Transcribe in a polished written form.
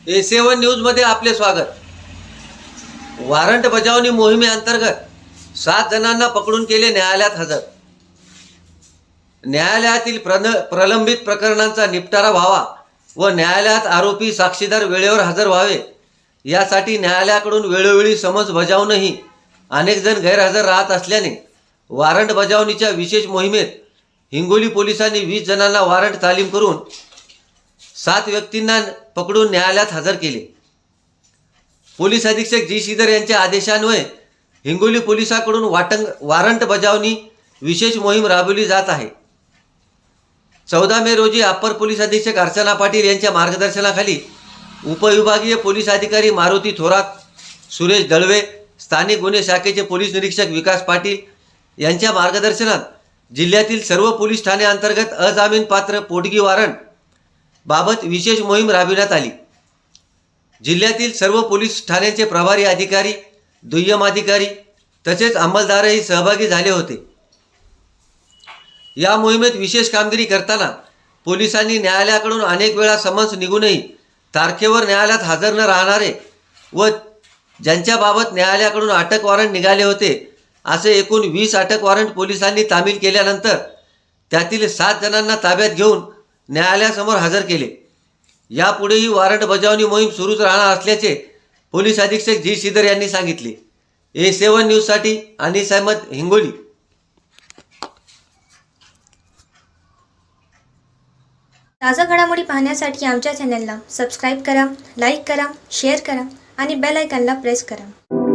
A7 news मध्ये आपले स्वागत। वॉरंट बजावणी मोहिमेअंतर्गत 7 जणांना पकडून केले न्यायालयात हजर। न्यायालयातील प्रलंबित प्रकरणांचा निपटारा व्हावा व न्यायालयात आरोपी साक्षीदार वेळेवर हजर व्हावे यासाठी न्यायालयाकडून वेळोवेळी समन्स बजावूनही अनेक जण गैरहजर राहत असल्याने वॉरंट बजावणीच्या विशेष मोहिमेत हिंगोली पोलिसांनी 20 जणांना वॉरंट तालीम करून 7 व्यक्तींना पकडून न्यायालयात हजर केले। पोलीस अधीक्षक जी श्रीधर यांच्या आदेशान्वये हिंगोली पोलिसांकडून वॉरंट बजावणी विशेष मोहीम राबवली जात आहे। 14 मे रोजी अप्पर पोलीस अधीक्षक अर्चना पाटील यांच्या मार्गदर्शनाखाली उपविभागीय पोलीस अधिकारी मारुती थोरात, सुरेश दळवे, स्थानिक गुन्हे शाखेचे पोलीस निरीक्षक विकास पाटील यांच्या मार्गदर्शनात जिल्ह्यातील सर्व पोलीस ठाणे अंतर्गत अजामीन पात्र पोटगी वॉरंट बाबत विशेष मोहीम राबविण्यात आली। जिल्ह्यातील सर्व पोलीस ठाण्यांचे प्रभारी अधिकारी, दुय्यम अधिकारी तसेच अंमलदारही सहभागी झाले होते। या मोहिमेत विशेष कामगिरी करताना पोलिसांनी न्यायालयाकडून अनेक वेळा समन्स निघूनही तारखेवर न्यायालयात हजर न राहणारे व ज्यांच्याबाबत न्यायालयाकडून अटक वॉरंट निघाले होते असे एकूण 20 अटक वॉरंट पोलिसांनी तामील केल्यानंतर त्यातील 7 जणांना ताब्यात घेऊन न्यायालयासमोर हजर केले। यापुढेही वॉरंट बजावणी मोहीम सुरूच राहणार असल्याचे पोलीस अधीक्षक जी श्रीधर यांनी सांगितले। A7 न्यूजसाठी अनीस अहमद, हिंगोली। ताजा घडामोडी पाहण्यासाठी आमच्या चॅनलला सबस्क्राईब करा, लाईक करा, शेअर करा आणि बेल आयकॉनला प्रेस करा।